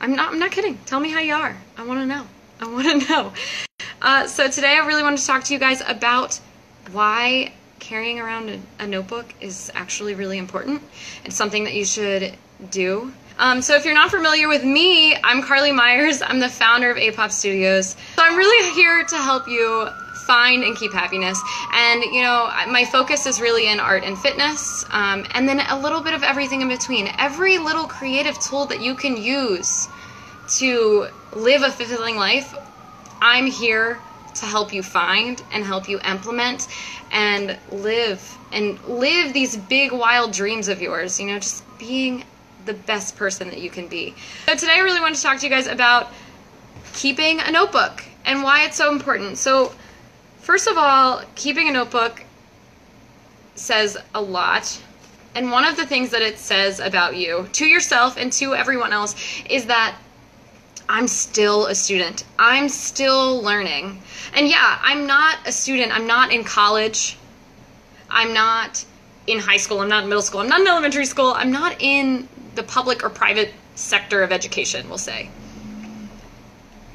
I'm not kidding. Tell me how you are. I want to know. I want to know. So today I really wanted to talk to you guys about why carrying around a notebook is actually really important. It's something that you should do. So if you're not familiar with me, I'm Carly Myers. I'm the founder of A-Pop Studios. So I'm really here to help you find and keep happiness. And, you know, my focus is really in art and fitness, and then a little bit of everything in between. Every little creative tool that you can use to live a fulfilling life, I'm here to help you find and help you implement and live these big wild dreams of yours, you know, just being the best person that you can be. So today I really want to talk to you guys about keeping a notebook and why it's so important. So first of all, keeping a notebook says a lot. And one of the things that it says about you, to yourself and to everyone else, is that I'm still a student. I'm still learning. And yeah, I'm not a student. I'm not in college. I'm not in high school. I'm not in middle school. I'm not in elementary school. I'm not in the public or private sector of education, we'll say.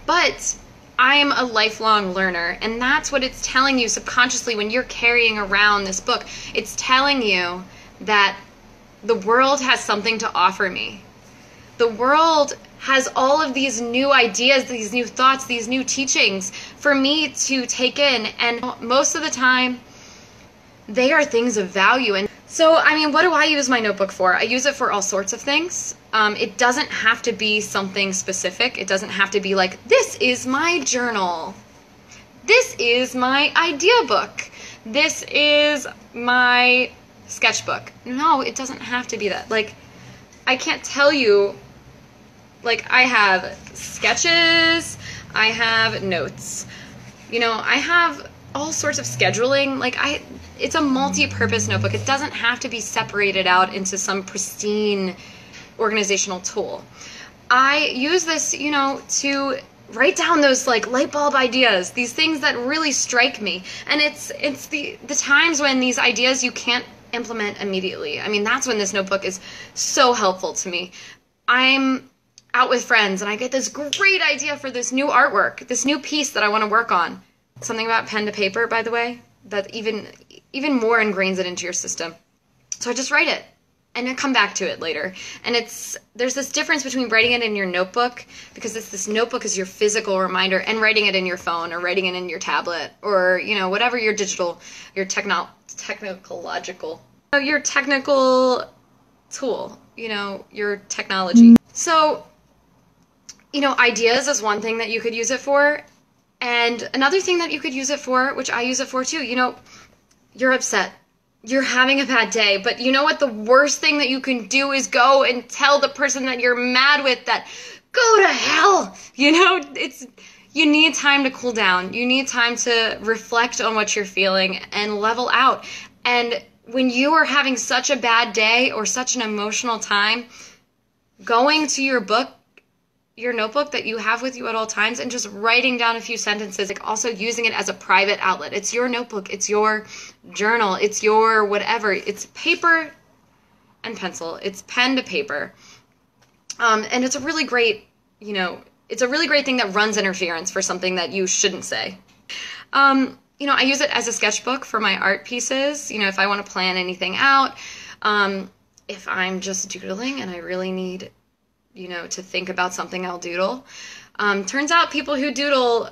But I'm a lifelong learner, and that's what it's telling you subconsciously when you're carrying around this book. It's telling you that the world has something to offer me. The world has all of these new ideas, these new thoughts, these new teachings for me to take in, and most of the time, they are things of value. And so, I mean, what do I use my notebook for? I use it for all sorts of things. It doesn't have to be something specific. It doesn't have to be like, this is my journal. This is my idea book. This is my sketchbook. No, it doesn't have to be that. Like, I can't tell you, like, I have sketches, I have notes. You know, I have all sorts of scheduling. Like, it's a multi-purpose notebook. It doesn't have to be separated out into some pristine organizational tool. I use this, you know, to write down those like light bulb ideas, these things that really strike me. And it's the times when these ideas you can't implement immediately. I mean, that's when this notebook is so helpful to me. I'm out with friends and I get this great idea for this new artwork, this new piece that I want to work on. Something about pen to paper, by the way, that even more ingrains it into your system. So I just write it and I come back to it later. And there's this difference between writing it in your notebook, because this notebook is your physical reminder, and writing it in your phone or writing it in your tablet or, you know, whatever your technical tool, you know, your technology. So, you know, ideas is one thing that you could use it for. And another thing that you could use it for, which I use it for too, you know, you're upset. You're having a bad day, but you know what? The worst thing that you can do is go and tell the person that you're mad with that, go to hell. You know, you need time to cool down. You need time to reflect on what you're feeling and level out. And when you are having such a bad day or such an emotional time, going to your notebook that you have with you at all times and just writing down a few sentences, like also using it as a private outlet. It's your notebook, it's your journal, it's your whatever. It's paper and pencil, it's pen to paper. And it's a really great, you know, it's a really great thing that runs interference for something that you shouldn't say. You know, I use it as a sketchbook for my art pieces. You know, if I want to plan anything out, if I'm just doodling and I really need, you know, to think about something, I'll doodle. Turns out people who doodle,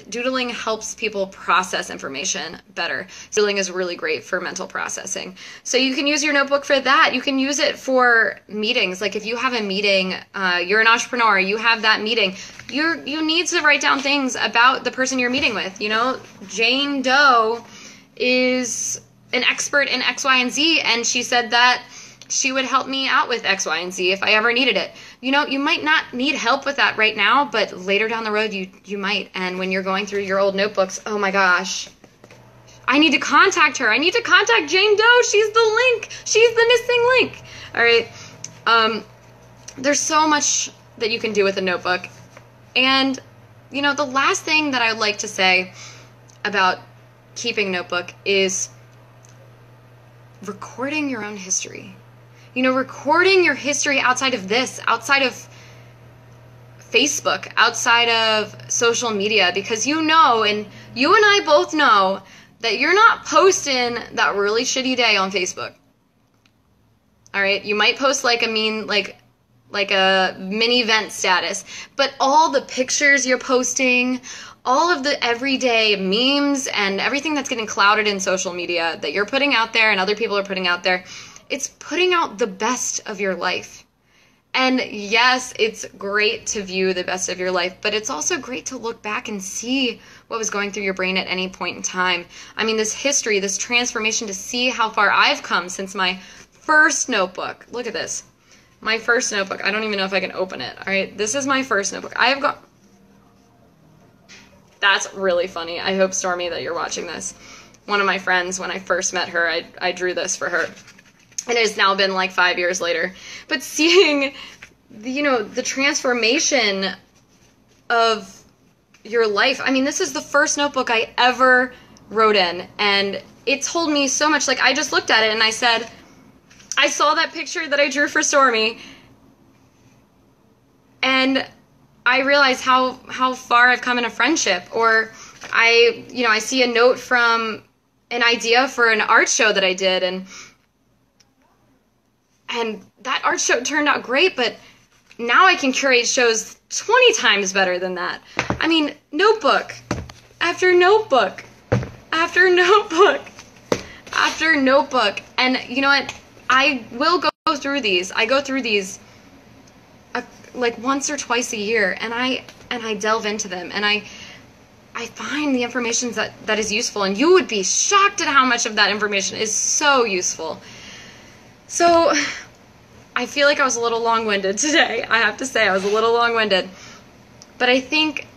doodling helps people process information better. Doodling is really great for mental processing. So you can use your notebook for that. You can use it for meetings. Like if you have a meeting, you're an entrepreneur, you have that meeting, you need to write down things about the person you're meeting with. You know, Jane Doe is an expert in X, Y, and Z, and she said that she would help me out with X, Y, and Z if I ever needed it. You know, you might not need help with that right now, but later down the road, you might. And when you're going through your old notebooks, oh my gosh, I need to contact her. I need to contact Jane Doe. She's the link. She's the missing link. All right. There's so much that you can do with a notebook. And, you know, the last thing that I would like to say about keeping a notebook is recording your own history. You know, recording your history outside of this, outside of Facebook, outside of social media, because you know, and you and I both know, that you're not posting that really shitty day on Facebook. All right? You might post like a mean, like a mini event status, but all the pictures you're posting, all of the everyday memes and everything that's getting clouded in social media that you're putting out there and other people are putting out there, it's putting out the best of your life. And yes, it's great to view the best of your life, but it's also great to look back and see what was going through your brain at any point in time. I mean, this history, this transformation, to see how far I've come since my first notebook. Look at this. My first notebook. I don't even know if I can open it. All right, this is my first notebook. I have got... That's really funny. I hope, Stormy, that you're watching this. One of my friends, when I first met her, I drew this for her. And it has now been like 5 years later. But seeing, the transformation of your life. I mean, this is the first notebook I ever wrote in. And it told me so much. Like, I just looked at it and I said, I saw that picture that I drew for Stormy. And I realize how far I've come in a friendship. Or I see a note from an idea for an art show that I did, and that art show turned out great, but now I can curate shows 20 times better than that. I mean, notebook after notebook after notebook after notebook. And you know what? I will go through these. I go through these like once or twice a year, and I delve into them, and I find the information that is useful, and you would be shocked at how much of that information is so useful. So I feel like I was a little long-winded today. I have to say I was a little long-winded. But I think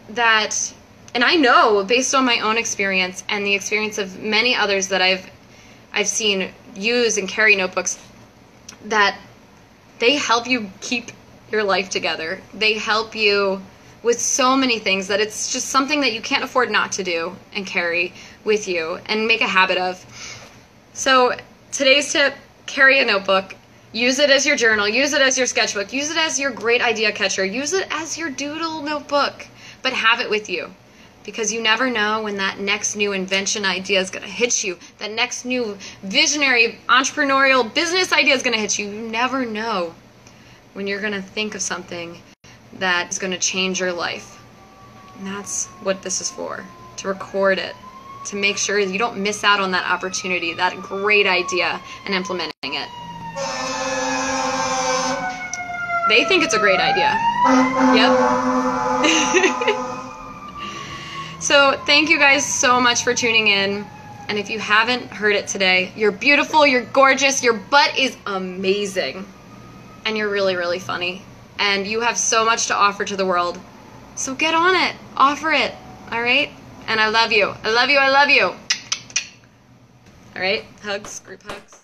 that, and I know based on my own experience and the experience of many others that I've seen use and carry notebooks, that they help you keep your life together. They help you with so many things that it's just something that you can't afford not to do and carry with you and make a habit of. So today's tip, carry a notebook. Use it as your journal. Use it as your sketchbook. Use it as your great idea catcher. Use it as your doodle notebook. But have it with you, because you never know when that next new invention idea is going to hit you. That next new visionary entrepreneurial business idea is going to hit you. You never know when you're going to think of something that is going to change your life. And that's what this is for, to record it, to make sure you don't miss out on that opportunity, that great idea, and implementing it. They think it's a great idea. Yep. So thank you guys so much for tuning in. And if you haven't heard it today, you're beautiful, you're gorgeous, your butt is amazing, and you're really, really funny. And you have so much to offer to the world. So get on it. Offer it. All right? And I love you. I love you. I love you. All right? Hugs. Group hugs.